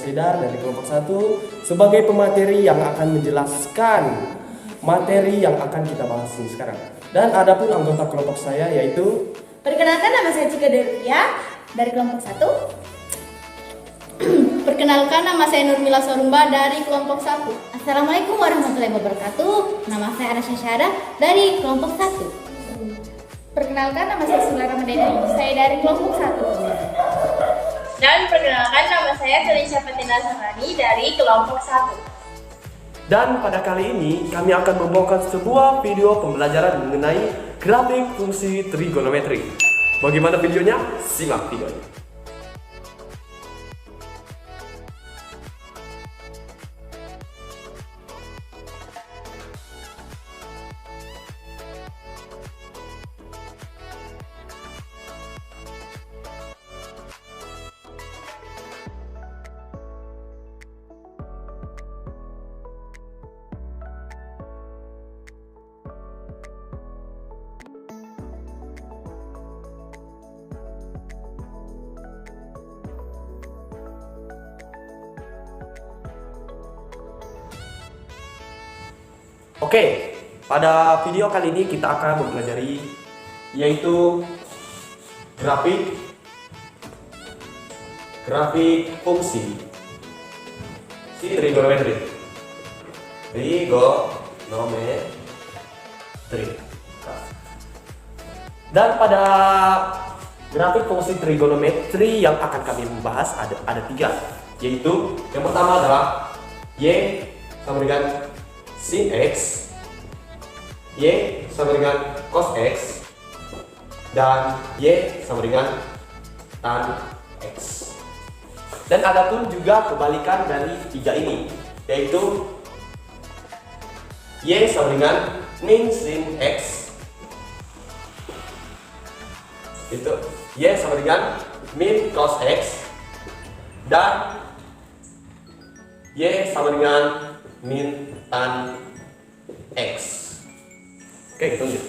Sedar dari kelompok 1 sebagai pemateri yang akan menjelaskan materi yang akan kita bahas ini sekarang. Dan ada pun anggota kelompok saya yaitu, perkenalkan, nama saya Cika Delia dari kelompok 1. Perkenalkan, nama saya Nurmila Sorumba dari kelompok 1. Assalamualaikum warahmatullahi wabarakatuh. Nama saya Anasya Syahada dari kelompok 1. Perkenalkan, nama saya Sula Ramadhani, saya dari kelompok 1. Dan perkenalkan, nama saya Felicia Fatina Sahrani dari kelompok 1. dan pada kali ini kami akan membawakan sebuah video pembelajaran mengenai grafik fungsi trigonometri. Bagaimana videonya? Simak videonya. Oke, pada video kali ini kita akan mempelajari yaitu grafik fungsi trigonometri. Dan pada grafik fungsi trigonometri yang akan kami membahas ada 3, yaitu yang pertama adalah y sama dengan sin X, Y sama dengan cos X, dan Y sama dengan tan X. Dan ada pun juga kebalikan dari 3 ini, yaitu Y sama dengan min sin X, itu Y sama dengan min cos X, dan Y sama dengan min tan X. Oke, lanjut.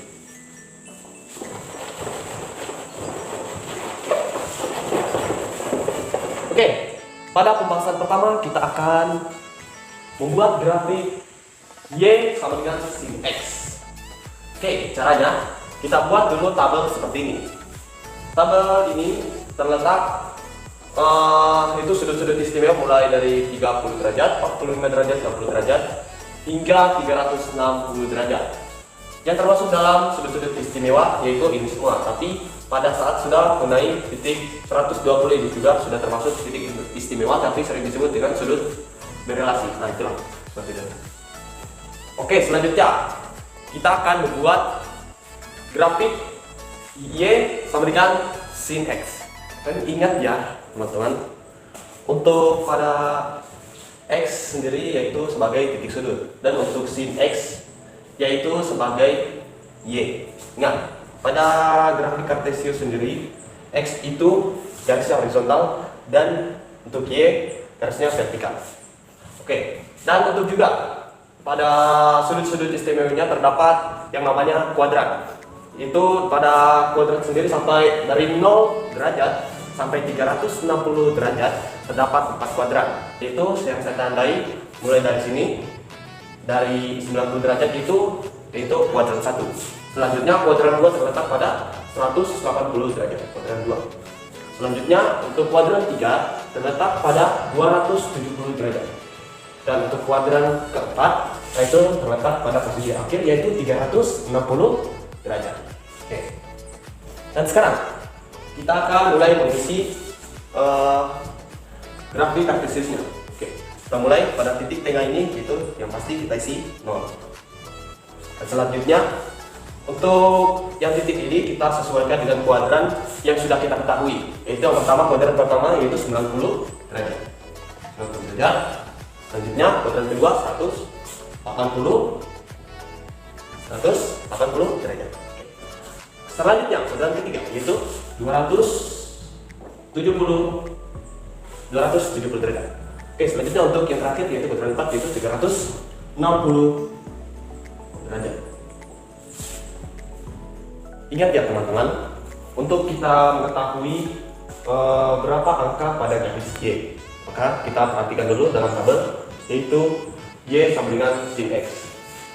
Oke, pada pembahasan pertama kita akan membuat grafik Y sama dengan sin X. Oke, caranya kita buat dulu tabel seperti ini. Tabel ini terletak itu sudut-sudut istimewa mulai dari 30 derajat, 45 derajat, 60 derajat, hingga 360 derajat. Yang termasuk dalam sudut-sudut istimewa yaitu ini semua. Tapi pada saat sudah mengenai titik 120 ini juga sudah termasuk titik istimewa, tapi sering disebut dengan sudut berelasi. Nah, itulah seperti itu. Oke, selanjutnya kita akan membuat grafik Y sama dengan sin X. Dan ingat ya teman-teman, untuk pada X sendiri yaitu sebagai titik sudut, dan untuk sin X yaitu sebagai Y. Ingat, pada grafik kartesius sendiri X itu garisnya horizontal dan untuk Y garisnya vertikal. Oke, dan untuk juga pada sudut-sudut istimewanya terdapat yang namanya kuadran. Itu pada kuadran sendiri sampai dari 0 derajat sampai 360 derajat terdapat 4 kuadran. Itu yang saya tandai mulai dari sini, dari 90 derajat itu kuadran 1. Selanjutnya kuadran 2 terletak pada 180 derajat, kuadran 2. Selanjutnya untuk kuadran 3 terletak pada 270 derajat. Dan untuk kuadran keempat itu terletak pada posisi akhir yaitu 360 derajat. Oke. Dan sekarang kita akan mulai mengisi grafik kartesiusnya. Oke. Kita mulai pada titik tengah ini, itu yang pasti kita isi 0. Dan selanjutnya untuk yang titik ini kita sesuaikan dengan kuadran yang sudah kita ketahui. Yaitu yang pertama, kuadran pertama yaitu 90 derajat. 90 derajat. Selanjutnya kuadran kedua 180 derajat. Selanjutnya kuadran ketiga yaitu 270 derajat. Oke, selanjutnya untuk yang terakhir yaitu kuadran 4 yaitu 360 derajat. Ingat ya teman-teman, untuk kita mengetahui berapa angka pada garis Y, Maka kita perhatikan dulu dalam tabel, yaitu Y sama dengan sin X.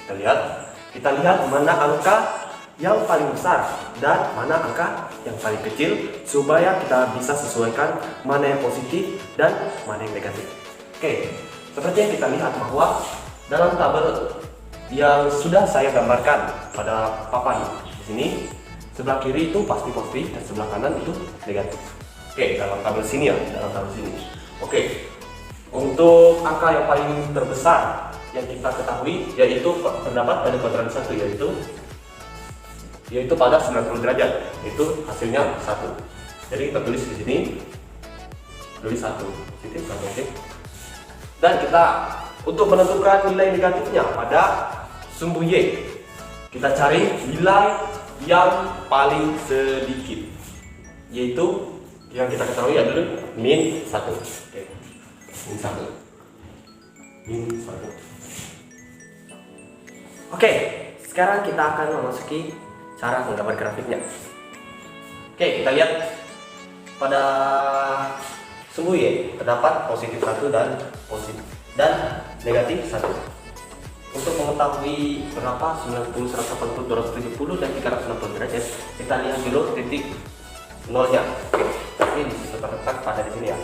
Kita lihat mana angka yang paling besar dan mana angka yang paling kecil, supaya kita bisa sesuaikan mana yang positif dan mana yang negatif. Oke, seperti yang kita lihat bahwa dalam tabel yang sudah saya gambarkan pada papan di sini, sebelah kiri itu pasti positif dan sebelah kanan itu negatif. Oke, dalam tabel sini ya, dalam tabel sini. Oke, untuk angka yang paling terbesar yang kita ketahui yaitu terdapat pada kuadran 1, yaitu pada 90 derajat, itu hasilnya 1. Jadi kita tulis di sini, tulis 1, positif 1, oke. Dan kita untuk menentukan nilai negatifnya pada sumbu Y, kita cari nilai yang paling sedikit, yaitu yang kita ketahui adalah min 1. Oke. Min 1. Min 1. Oke, sekarang kita akan memasuki cara menggambar grafiknya. Oke, kita lihat pada sumbu Y terdapat positif 1 dan negatif 1. Untuk mengetahui berapa 90, 180, 270 dan 360 derajat, kita lihat dulu titik nolnya. Tapi terletak pada di sini ya,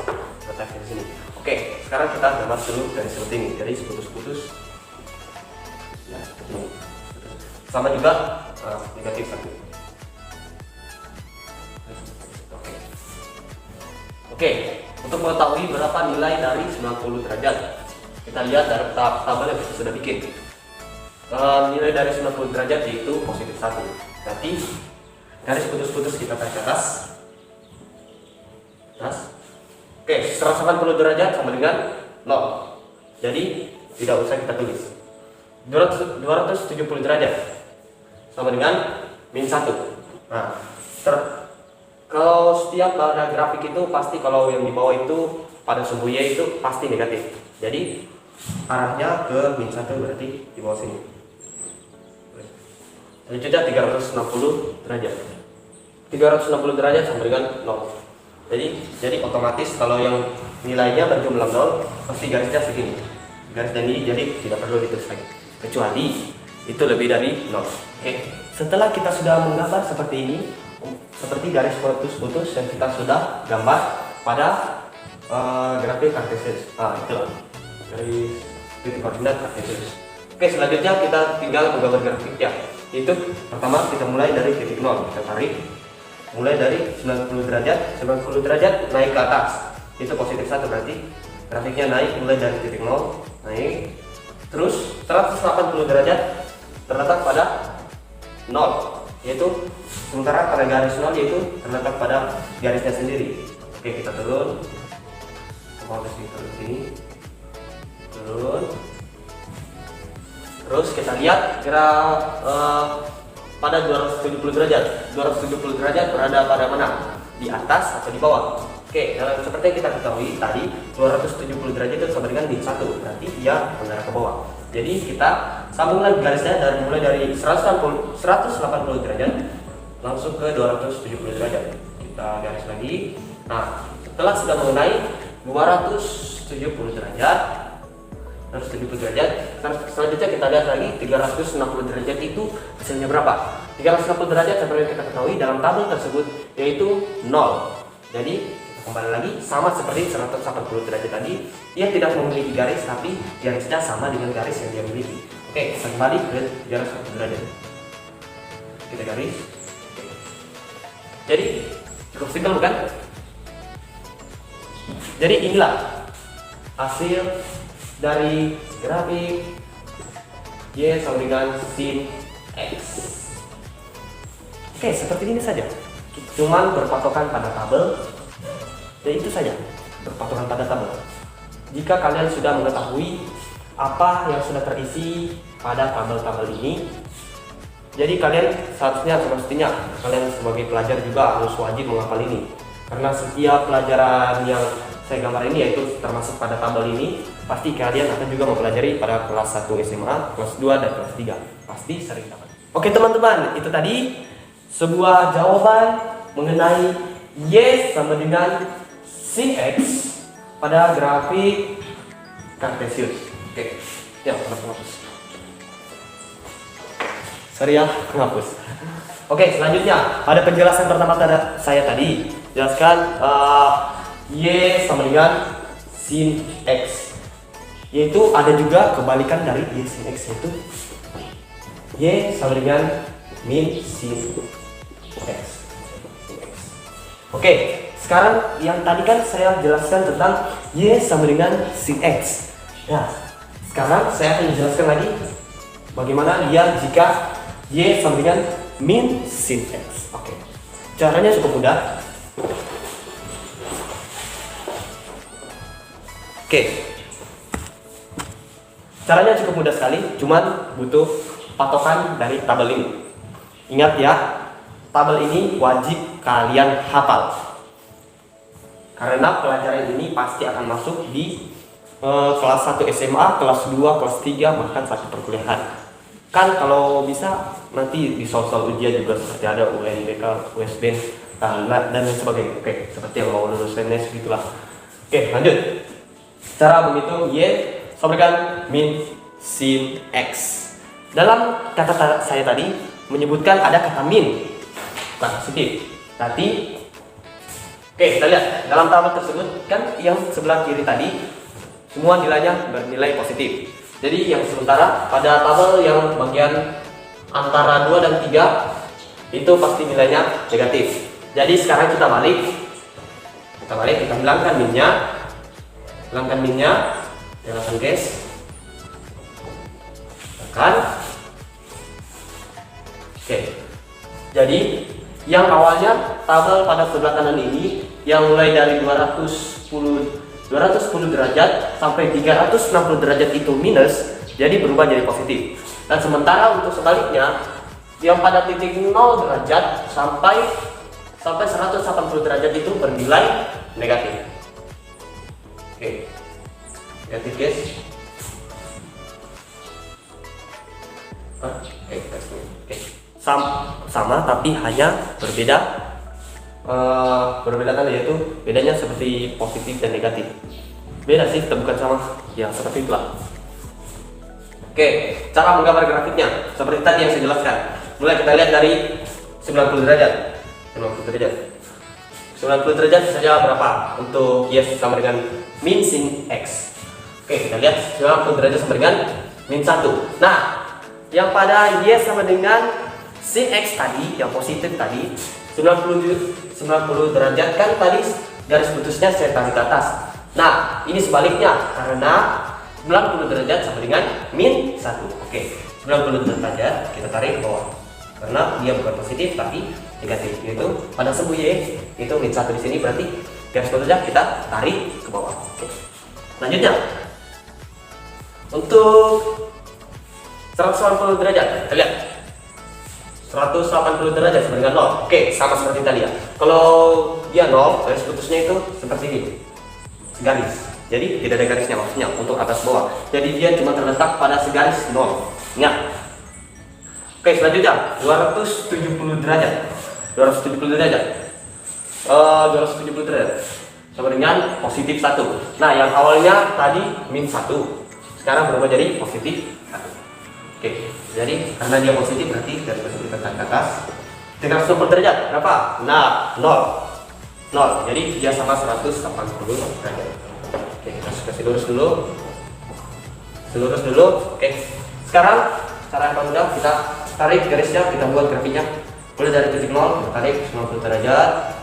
terletak di sini. Oke, sekarang kita gambar dulu dari seperti ini, dari putus-putus. Ya, seperti ini. Sama juga negatif 1. Oke, untuk mengetahui berapa nilai dari 90 derajat, kita lihat dari tabel yang kita sudah bikin. Nilai dari 90 derajat yaitu positif 1. Berarti garis putus-putus kita tarik ke atas. Oke, 180 derajat sama dengan 0. Jadi tidak usah kita tulis. 270 derajat sama dengan min 1. Nah, kalau setiap pada grafik itu pasti kalau yang di bawah itu pada sumbu Y itu pasti negatif. Jadi arahnya ke min 1, berarti di bawah sini. Selanjutnya 360 derajat. 360 derajat sama dengan 0. Jadi otomatis kalau yang nilainya berjumlah 0 pasti garisnya segini. Garisnya ini jadi tidak perlu ditulis lagi. Kecuali itu lebih dari 0. Oke. Setelah kita sudah menggambar seperti ini, seperti garis putus-putus yang kita sudah gambar pada grafik kartesius. Itulah garis titik koordinat kartesius. Oke, selanjutnya kita tinggal menggambar grafiknya. Itu pertama kita mulai dari titik 0, kita tarik mulai dari 90 derajat naik ke atas, itu positif 1, berarti grafiknya naik mulai dari titik 0 naik terus 180 derajat terletak pada 0, yaitu sementara pada garis 0 yaitu terletak pada garisnya sendiri. Oke, kita turun, sini turun. Terus kita lihat pada 270 derajat. 270 derajat berada pada mana? Di atas atau di bawah? Oke, seperti yang kita ketahui tadi 270 derajat itu sama dengan min 1, berarti dia mengarah ke bawah. Jadi kita sambung lagi garisnya mulai dari 180 derajat langsung ke 270 derajat. Kita garis lagi. Nah, setelah sudah mengenai 270 derajat, selanjutnya kita lihat lagi 360 derajat itu hasilnya berapa? 360 derajat seperti yang kita ketahui dalam tabel tersebut yaitu 0. Jadi kita kembali lagi sama seperti 180 derajat tadi, dia tidak memiliki garis tapi garisnya sama dengan garis yang dia miliki. Oke, kita kembali ke 360 derajat. Kita garis. Jadi cukup simpel bukan? Jadi inilah hasil dari grafik Y sama dengan sin X. Oke, seperti ini saja. Cuman berpatokan pada tabel. Dan itu saja, berpatokan pada tabel. Jika kalian sudah mengetahui apa yang sudah terisi pada tabel-tabel ini, jadi kalian semestinya kalian sebagai pelajar juga harus wajib menghafal ini. Karena setiap pelajaran yang saya gambar ini yaitu termasuk pada tabel ini, pasti kalian akan juga mempelajari pada kelas 1 SMA, kelas 2 dan kelas 3. Pasti sering dapat. Oke teman-teman, itu tadi sebuah jawaban mengenai Y sama dengan sin X pada grafik kartesius. Oke, ya hapus. Sorry ya, hapus. Oke, selanjutnya ada penjelasan pertama saya tadi. Jelaskan Y sama dengan sin X. Yaitu ada juga kebalikan dari Y sin X, yaitu Y sama dengan min sin X. Oke, sekarang yang tadi kan saya jelaskan tentang Y sama dengan sin X. Nah, sekarang saya akan menjelaskan lagi bagaimana dia jika Y sama dengan min sin X. Oke, caranya cukup mudah. Oke, caranya cukup mudah sekali, cuman butuh patokan dari tabel ini. Ingat ya, tabel ini wajib kalian hafal karena pelajaran ini pasti akan masuk di kelas 1 SMA, kelas 2, kelas 3, bahkan sampai perkuliahan. Kan kalau bisa nanti di soal-soal ujian juga seperti ada UNBK, USBN, dan lain sebagainya. Oke, seperti yang mau lulus PNS gitulah. Oke, lanjut. Cara menghitung Y sama dengan min sin X. Dalam kata saya tadi menyebutkan ada kata min, bukan positif. Nanti, oke, kita lihat dalam tabel tersebut kan yang sebelah kiri tadi semua nilainya bernilai positif. Jadi yang sementara pada tabel yang bagian antara 2 dan 3 itu pasti nilainya negatif. Jadi sekarang kita balik, kita hilangkan minnya, hilangkan guys, tekan. Oke, jadi yang awalnya tabel pada sebelah kanan ini yang mulai dari 210 derajat sampai 360 derajat itu minus, jadi berubah jadi positif. Dan sementara untuk sebaliknya yang pada titik 0 derajat sampai 180 derajat itu bernilai negatif. Oke, negatif guys. Oke, sama tapi hanya berbeda tanda, yaitu bedanya seperti positif dan negatif. Beda sih, bukan sama, ya seperti itulah. Oke, cara menggambar grafiknya seperti tadi yang saya jelaskan. Mulai kita lihat dari 90 derajat. 90 derajat saja berapa untuk Y sama dengan min sin X. Oke, kita lihat 90 derajat sama dengan min 1. Nah, yang pada Y sama dengan sin X tadi, yang positif tadi 90 derajat kan tadi garis putusnya saya tarik ke atas. Nah, ini sebaliknya karena 90 derajat sama dengan min 1. Oke, 90 derajat kita tarik ke bawah karena dia bukan positif tapi negatif, yaitu pada semu Y itu min 1 di sini, berarti garis putusnya kita tarik ke bawah. Oke, selanjutnya untuk 180 derajat kita lihat 180 derajat sama dengan 0. Oke, sama seperti tadi ya. Kalau dia 0, garis putusnya itu seperti ini, segaris. Jadi tidak ada garisnya, maksudnya untuk atas bawah. Jadi dia cuma terletak pada segaris 0. Ingat. Oke, selanjutnya 270 derajat. 270 derajat. 270 derajat sama dengan positif 1. Nah, yang awalnya tadi min 1, sekarang berubah jadi positif 1. Oke, jadi karena dia positif berarti garis putus kita tarik ke atas. 360 derajat berapa? Nah, 0. Jadi dia sama 180 derajat. Oke, kita kasih lurus dulu. Oke, sekarang cara yang paling mudah, kita tarik garisnya, kita buat grafiknya. Mulai dari titik 0, kita tarik 90 derajat.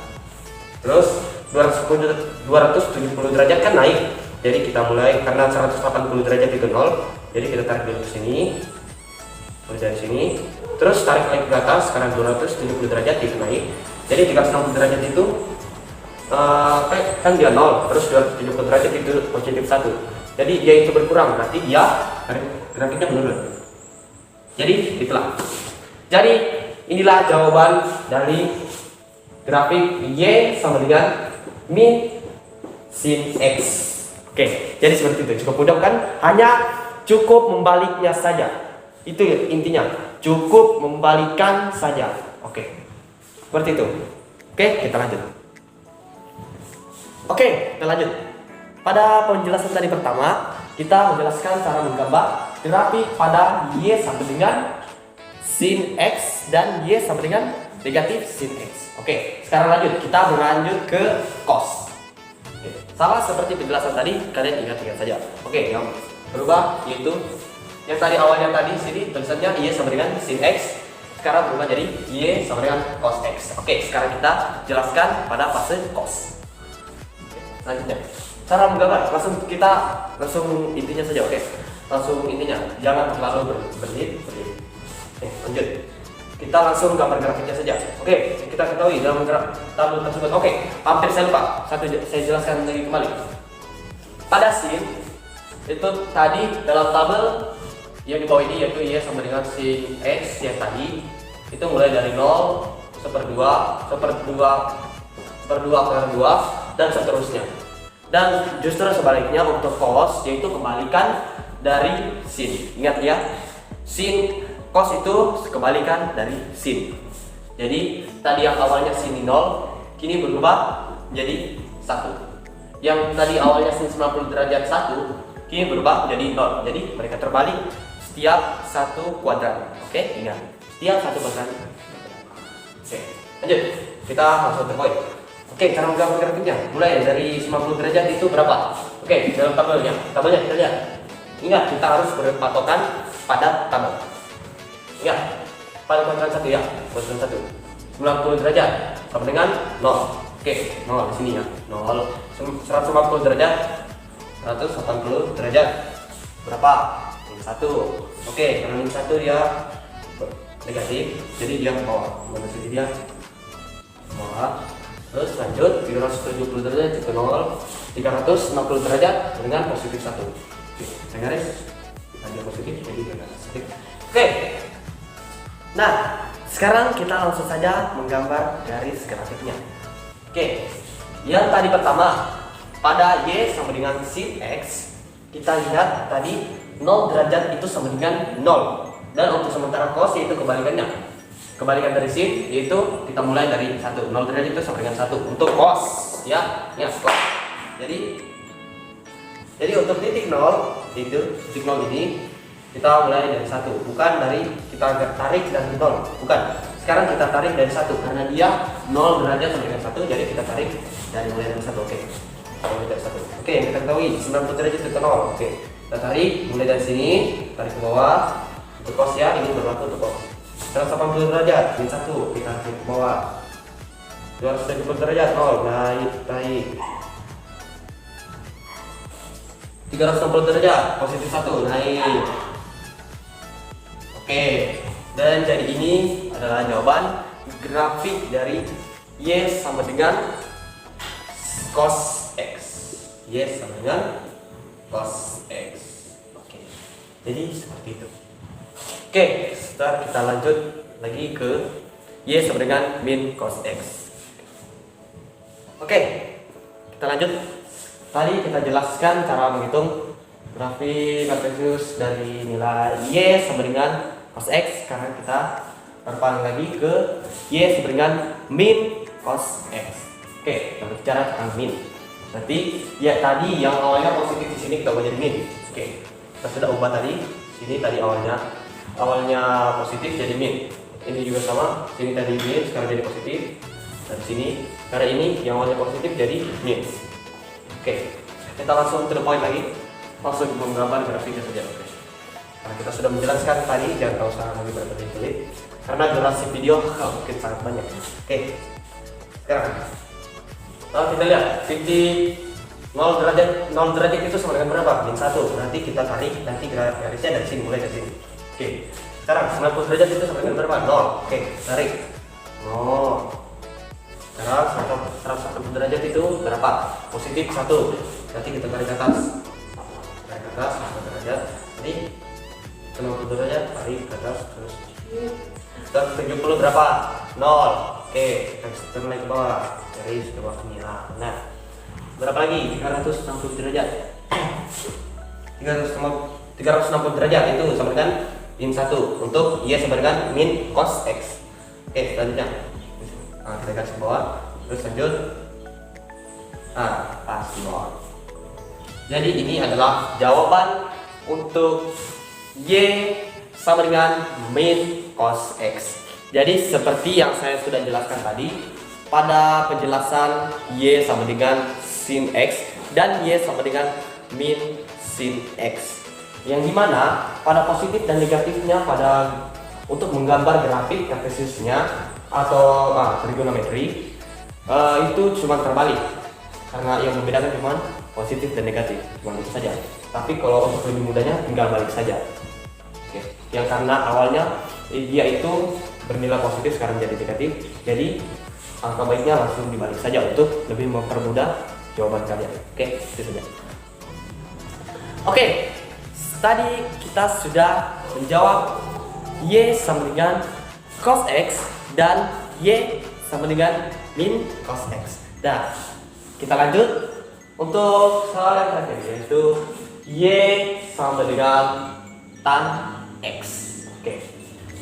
Terus 270 derajat kan naik. Jadi kita mulai karena 180 derajat itu 0. Jadi kita tarik dulu ke sini. Mulai dari sini, terus tarik lagi ke atas karena 270 derajat itu naik. Jadi 360 derajat itu kan dia 0, terus 270 derajat itu positif 1. Jadi dia itu berkurang, berarti dia grafiknya menurun. Jadi itulah. Jadi inilah jawaban dari grafik Y sama dengan min sin X. Oke, jadi seperti itu. Cukup mudah kan? Hanya cukup membaliknya saja. Itu intinya, cukup membalikkan saja. Oke, seperti itu. Oke, kita lanjut. pada penjelasan tadi pertama, kita menjelaskan cara menggambar grafik pada Y sama dengan sin X dan Y sama dengan negatif sin X. Oke, sekarang lanjut, kita berlanjut ke cos. Oke, sama seperti penjelasan tadi, kalian ingat-ingat saja. Oke, yang berubah yaitu yang tadi awalnya tadi sini tulisannya Y sama dengan sin X, sekarang berubah jadi Y sama dengan cos X. Oke, sekarang kita jelaskan pada fase cos. Oke, selanjutnya cara menggambar, langsung intinya saja. Oke, langsung intinya, jangan terlalu berbelit. Oke, lanjut, kita langsung gambar grafiknya saja. Oke, kita ketahui dalam tabel tersebut. Oke, hampir saya lupa, saya jelaskan lagi kembali. Pada sin itu tadi dalam tabel yang di bawah ini yaitu Y sama dengan sin X yang tadi itu mulai dari 0, 1/2, 2 dan seterusnya. Dan justru sebaliknya untuk cos yaitu kebalikan dari sin. Ingat ya, sin cos itu kebalikan dari sin. Jadi tadi yang awalnya sin 0 kini berubah menjadi 1. Yang tadi awalnya sin 90 derajat 1 kini berubah menjadi 0. Jadi mereka terbalik setiap satu kuadran. Oke, ingat, setiap satu kuadran. Oke, lanjut, kita langsung ke poin. Oke, cara menggambar grafiknya mulai dari 90 derajat itu berapa? Oke, dalam tabelnya kita lihat. Ingat, kita harus berpatokan pada tabel. Ingat, pada kuadran 1 ya, kuadran 1 90 derajat sama dengan 0. Oke, 0 di sini ya, 0. 150 derajat, 180 derajat berapa? Min 1. Oke, karena min 1 dia negatif, jadi dia ke bawah. Mana sini dia? Bawah. Terus lanjut 370 derajat ke 0, 360 derajat dengan positif 1. Oke, saya garis ada positif jadi dengan positif. Oke. Nah, sekarang kita langsung saja menggambar garis grafiknya. Oke. Yang tadi pertama pada Y sama dengan sin X, kita lihat tadi 0 derajat itu sama dengan 0. Dan untuk sementara cos yaitu kebalikannya. Kebalikan dari sin yaitu kita mulai dari 1. 0 derajat itu sama dengan 1 untuk cos ya. Ya, cos. Jadi untuk titik 0 itu titik 0 ini kita mulai dari 1, bukan dari kita tarik dari 0, bukan. Sekarang kita tarik dari 1 karena dia 0 derajat sama dengan 1, jadi kita tarik dari mulai dari 1. Oke. Mulai dari 1. Oke, yang kita ketahui 90 derajat itu ke 0. Oke. Kita tarik mulai dari sini, tarik ke bawah. Untuk cos ya, ini berlaku untuk cos. 180 derajat, min 1, kita tarik ke bawah. 270 derajat, 0, naik. 360 derajat, positif 1, naik. Oke, dan jadi ini adalah jawaban grafik dari Y sama dengan cos X. Y sama dengan cos X. Oke, jadi seperti itu. Oke, setelah kita lanjut lagi ke Y sama dengan min cos X. Oke, kita lanjut. Tadi kita jelaskan cara menghitung grafik kartesius dari nilai Y sama dengan cos X. Sekarang kita berpaling lagi ke Y sama dengan min cos X. Oke, kita berbicara tentang min. Berarti ya tadi yang awalnya positif di sini kita ubah jadi min. Oke, kita sudah ubah tadi. Sini tadi awalnya positif jadi min. Ini juga sama. Sini tadi min, sekarang jadi positif. Dan sini karena ini yang awalnya positif jadi min. Oke, kita langsung to the point lagi. Langsung menggambar grafiknya saja. Oke. Karena kita sudah menjelaskan tadi, jangan usah lagi berbelit-belit karena durasi video mungkin sangat banyak. Oke. Sekarang kita lihat titik 0 derajat itu sama dengan berapa? Min 1. Berarti kita tarik nanti garisnya dari sini, mulai dari sini. Oke. Sekarang 90 derajat itu sama dengan berapa? 0. Oke, tarik. 0. Sekarang 180 derajat itu berapa? Positif 1. Berarti kita tarik ke atas. Tarik ke atas 1 derajat. Jadi 90 derajat tarik ke atas terus. 170 berapa? 0. Oke, kita naik ke bawah. Dari ke bawah sini. Nah, berapa lagi? 360 derajat. 360 derajat itu sama dengan min 1 untuk Y sama dengan min cos X. Oke, selanjutnya kita garis ke bawah, terus lanjut pas di bawah. Jadi ini adalah jawaban untuk Y sama dengan min cos X. Jadi seperti yang saya sudah jelaskan tadi, pada penjelasan Y sama dengan sin X dan Y sama dengan min sin X, yang dimana pada positif dan negatifnya untuk menggambar grafik kartesiusnya atau trigonometri itu cuma terbalik, karena yang membedakan cuma positif dan negatif, cuma itu saja. Tapi kalau untuk lebih mudahnya tinggal balik saja. Oke. Yang karena awalnya dia itu bernilai positif sekarang jadi negatif, jadi angka baiknya langsung dibalik saja untuk lebih mempermudah jawaban kalian. Oke, itu saja. Oke, tadi kita sudah menjawab Y sama dengan cos X dan Y sama dengan min cos X. Dan kita lanjut untuk soal yang terakhir, yaitu Y sama dengan tan X. Oke,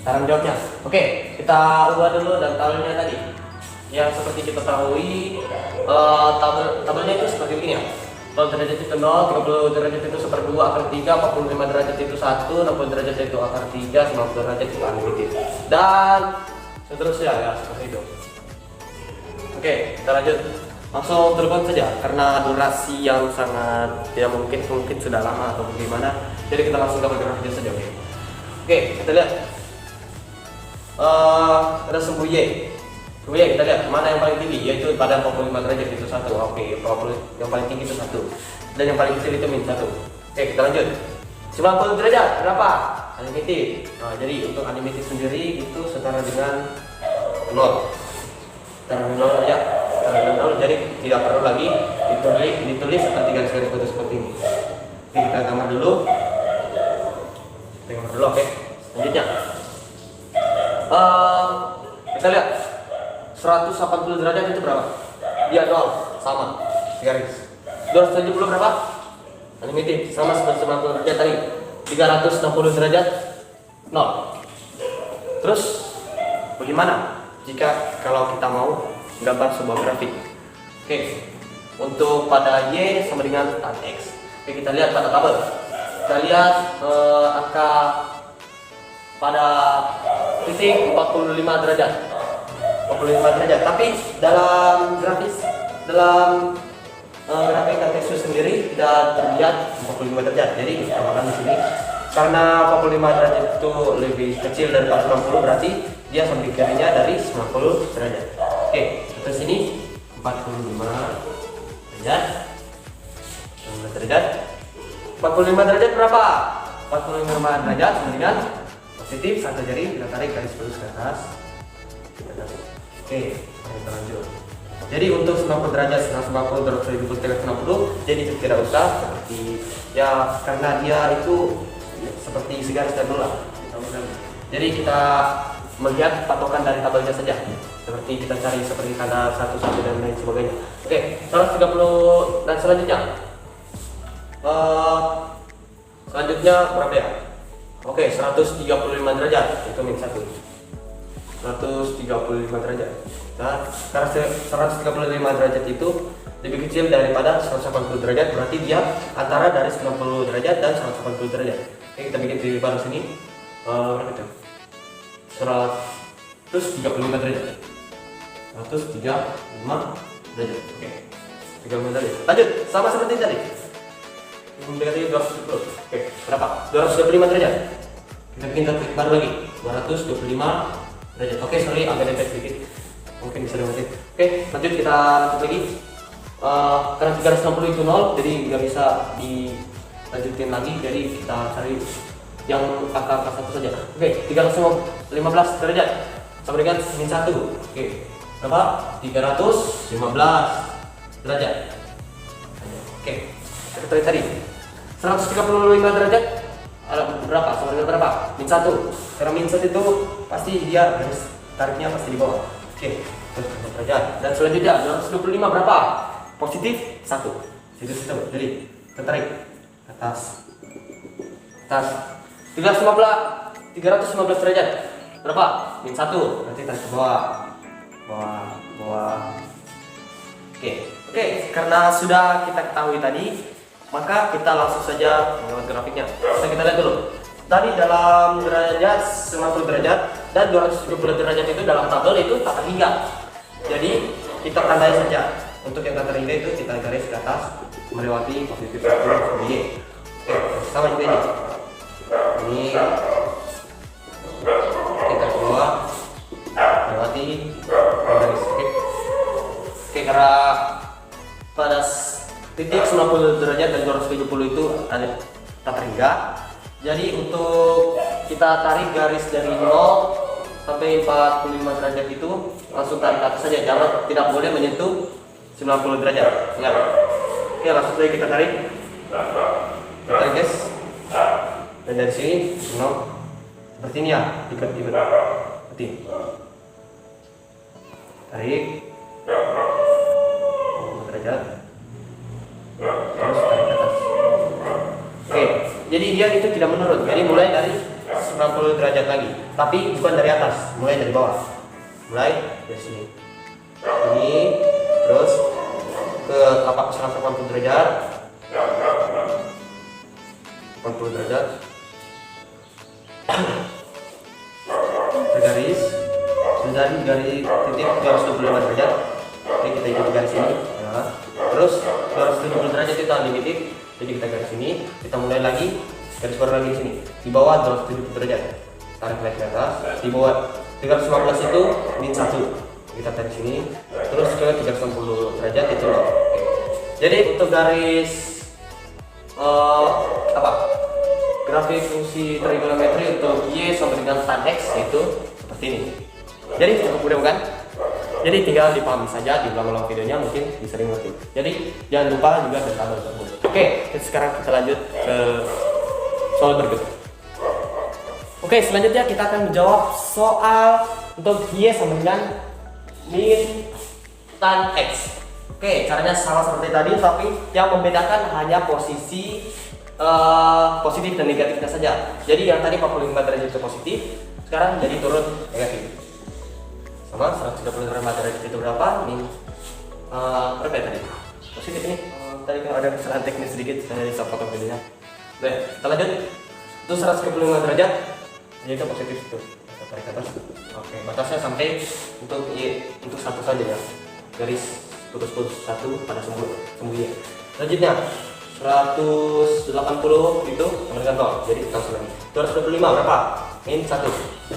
cara menjawabnya. Oke, kita ubah dulu dan tabelnya tadi. Yang seperti kita ketahui, tabelnya itu seperti begini ya. Kalau derajat itu 0, 30 derajat itu 1/2 akar 3, 45 derajat itu 1, 60 derajat itu akar 3, 90 derajat itu unlimited. Dan seterusnya ya, seperti itu. Oke, kita lanjut. Langsung telepon saja, karena durasi yang sangat tidak mungkin sudah lama atau bagaimana. Jadi kita langsung gambar grafiknya saja. Oke, kita lihat. Ada sumbu Y. Kemudian kita lihat mana yang paling tinggi, yaitu pada 45 derajat itu 1. Oke, 40 yang paling tinggi itu 1. Dan yang paling kecil itu min 1. Oke, kita lanjut. 90 derajat berapa? Unlimited. Nah, jadi untuk unlimited sendiri itu setara dengan 0. Setara dengan 0 ya. Setara dengan 0, jadi tidak perlu lagi ditulis seperti garis-garis putus seperti ini. Oke, kita gambar dulu. Kita gambar dulu, oke. Selanjutnya. Kita lihat 180 derajat itu berapa? Dia 0, sama, garis. 270 berapa? Unlimited, sama seperti 90 derajat tadi. 360 derajat 0. Terus bagaimana jika kalau kita mau gambar sebuah grafik? Oke, untuk pada Y sama dengan tan X. Oke, kita lihat pada tabel. Kita lihat angka pada titik 45 derajat. 45 derajat, tapi dalam grafik kartesius sendiri tidak terlihat 45 derajat. Jadi kita tambahkan di sini karena 45 derajat itu lebih kecil dari 60, berarti dia sampingkannya dari 90 derajat. Oke, ke sini 45 derajat. 45 derajat berapa? 45 derajat sama dengan positif satu jari, kita tarik garis lurus ke atas. Oke, kita lanjut. Jadi untuk 90 derajat 190 terus 1360, jadi tidak usah seperti ya, karena dia itu seperti segaris dan bola. Jadi kita melihat patokan dari tabelnya saja. Seperti kita cari seperti tanda 1 dan lain sebagainya. Oke, 130 dan selanjutnya. Selanjutnya berapa ya? Oke, 135 derajat itu min 1. 135 derajat. Nah, karena 135 derajat itu lebih kecil daripada 180 derajat, berarti dia antara dari 90 derajat dan 180 derajat. Oke, kita bikin di baru sini. Berapa itu? 135 derajat. 135 derajat. Oke. 35 derajat. Lanjut, sama seperti tadi. Mendekati 270. Oke, berapa? 225 derajat. Kita bikin baru lagi. 225 derajat. Oke, sorry agak dempet sedikit. Mungkin bisa dimatiin. Oke, lanjut kita lanjut lagi. Karena 360 itu 0, jadi nggak bisa dilanjutin lagi. Jadi kita cari yang angka satu saja. Oke, 315 derajat sama dengan min 1. Oke, berapa? 315 derajat. Oke, kita tarik tadi 135 derajat berapa? Sama dengan berapa? Min 1. Karena min 1 itu pasti dia garis tariknya pasti di bawah. Oke, terus derajat. Dan selanjutnya 225 berapa? Positif 1. Situ. Jadi kita tarik ke atas. 315 derajat berapa? Min 1. Berarti tarik ke bawah. Oke, karena sudah kita ketahui tadi maka kita langsung saja membuat grafiknya. Kita lihat dulu. Tadi dalam derajat 90 derajat dan 270 derajat itu dalam tabel itu tak terhingga. Jadi kita tandai saja. Untuk yang tak terhingga itu kita garis ke atas melewati positif 1 Y. Oke, sama juga ini. Ini kita ke bawah melewati garis. Oke, karena pada titik 90 derajat dan 270 itu ada tak terhingga. Jadi untuk kita tarik garis dari 0 sampai 45 derajat itu langsung tarik ke atas saja, jangan, tidak boleh menyentuh 90 derajat. Ingat. Oke, langsung saja kita tarik. Tarik guys. Dan dari sini 0 seperti ini ya, ikat-ikat. Seperti. Tarik 90 derajat. Terus tarik ke atas. Oke, jadi dia itu tidak menurun. Jadi mulai dari 90 derajat lagi, tapi bukan dari atas, mulai dari bawah. Mulai dari sini. Ini terus ke 180 derajat. 80 derajat. Bergaris. Sudah dari titik 225 derajat. Oke, kita ikuti garis ini. Nah, terus 270 derajat itu unlimited. Jadi kita garis sini, kita mulai lagi garis baru lagi di sini. Di bawah 270 derajat. Tarik lagi ke atas. Di bawah 315 itu min 1. Kita tarik sini, terus ke 360 derajat itu loh. Oke. Jadi untuk garis grafik fungsi trigonometri untuk Y sama dengan tan X itu seperti ini. Jadi cukup mudah bukan? Jadi tinggal dipahami saja, diulang-ulang videonya mungkin bisa mengerti. Jadi jangan lupa juga ada tabel tersebut. Oke, sekarang kita lanjut ke soal berikut. Oke, selanjutnya kita akan menjawab soal untuk Y sama dengan min tan X. Oke, caranya sama seperti tadi, tapi yang membedakan hanya posisi positif dan negatifnya saja. Jadi yang tadi 45 derajat itu positif, sekarang jadi turun negatif. Sama 130 derajat itu berapa? Min berapa ya tadi? Positif ini. Tadi kan ada kesalahan teknis sedikit, saya bisa foto videonya. Oke, kita lanjut. Itu 135 derajat, jadi itu positif itu. Kita tarik ke atas. Oke, batasnya sampai untuk Y, untuk satu saja ya. Garis putus-putus satu pada sumbu Y. Selanjutnya 180 itu sama dengan 0, jadi langsung lagi. 225 berapa? Min 1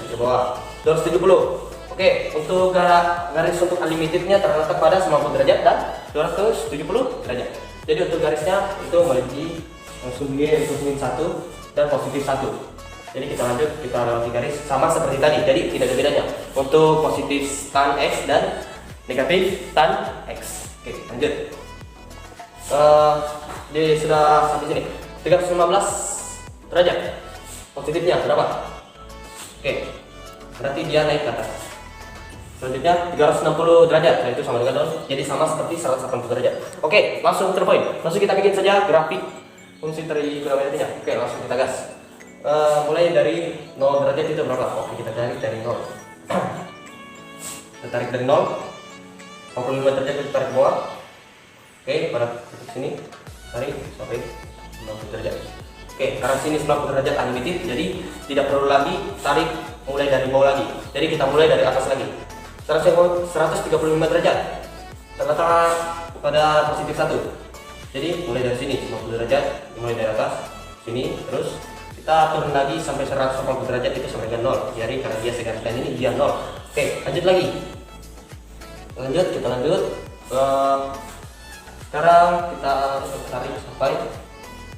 ke bawah. 270. Oke, untuk garis untuk unlimitednya terletak pada 90 derajat dan 270 derajat. Jadi untuk garisnya itu memiliki sumbu Y untuk min 1 dan positif 1. Jadi kita lanjut, kita lewati garis sama seperti tadi. Jadi tidak ada bedanya untuk positif tan X dan negatif tan X. Oke, lanjut. Jadi sudah sampai sini. 315 derajat. Positifnya berapa? Oke. Berarti dia naik ke atas. Selanjutnya 360 derajat. Nah, itu sama dengan 0. Jadi sama seperti 180 derajat. Oke, langsung to the point. Langsung kita bikin saja grafik fungsi trigonometrinya. Oke, langsung kita gas. Mulai dari 0 derajat itu berapa? Oke, kita tarik dari 0. Kita tarik dari 0. 45 derajat kita tarik ke bawah. Oke, pada titik sini tarik sampai 90 derajat. Oke, karena sini 90 derajat unlimited, jadi tidak perlu lagi tarik mulai dari bawah lagi. Jadi kita mulai dari atas lagi. 135 derajat terletak pada positif 1. Jadi mulai dari sini 90 derajat, mulai dari atas sini, terus kita turun lagi sampai 180 derajat itu sampai dengan 0. Jadi karena dia segariskan ini dia 0. Oke, lanjut lagi. Kita lanjut. Sekarang kita tarik sampai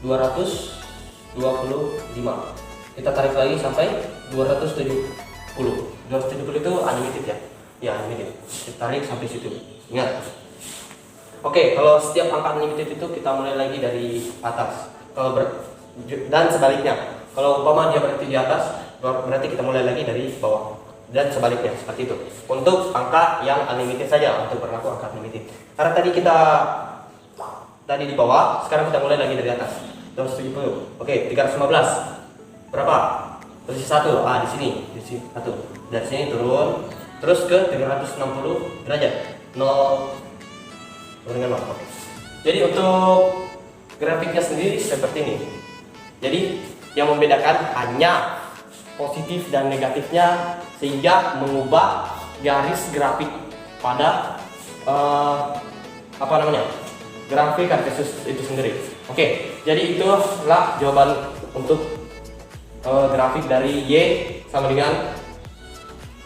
225. Kita tarik lagi sampai 270. 270 itu unlimited ya. Ya, unlimited. Kita tarik sampai situ. Ingat. Oke, kalau setiap angka unlimited itu kita mulai lagi dari atas. Dan sebaliknya. Kalau umpama dia berarti di atas, berarti kita mulai lagi dari bawah. Dan sebaliknya, seperti itu. Untuk angka yang unlimited saja, untuk berlaku angka unlimited. Karena tadi kita di bawah, sekarang kita mulai lagi dari atas. 270. Oke, 315. Berapa? Posisi 1. Di sini, satu. Dari sini turun, terus ke 360 derajat. 0 dengan 0. Oke. Jadi untuk grafiknya sendiri seperti ini. Jadi yang membedakan hanya positif dan negatifnya, sehingga mengubah garis grafik pada grafik Cartesius itu sendiri. Oke, jadi itulah jawaban untuk grafik dari Y sama dengan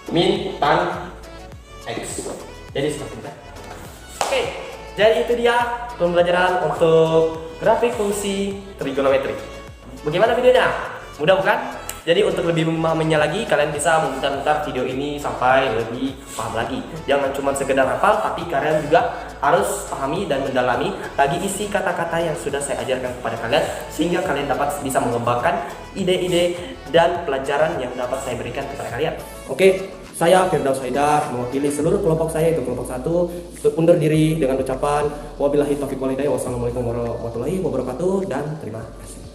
min tan X. Jadi seperti itu. Oke, jadi itu dia pembelajaran untuk grafik fungsi trigonometri. Bagaimana videonya? Mudah bukan? Jadi untuk lebih memahaminya lagi, kalian bisa memutar-mutar video ini sampai lebih paham lagi. Jangan cuma sekedar hafal, tapi kalian juga harus pahami dan mendalami lagi isi kata-kata yang sudah saya ajarkan kepada kalian, sehingga kalian dapat bisa mengembangkan ide-ide dan pelajaran yang dapat saya berikan kepada kalian. Oke, saya Firdaus Haidar mewakili seluruh kelompok saya, itu kelompok 1, undur diri dengan ucapan wabillahi taufiq wal hidayah, wassalamualaikum warahmatullahi wabarakatuh, dan terima kasih.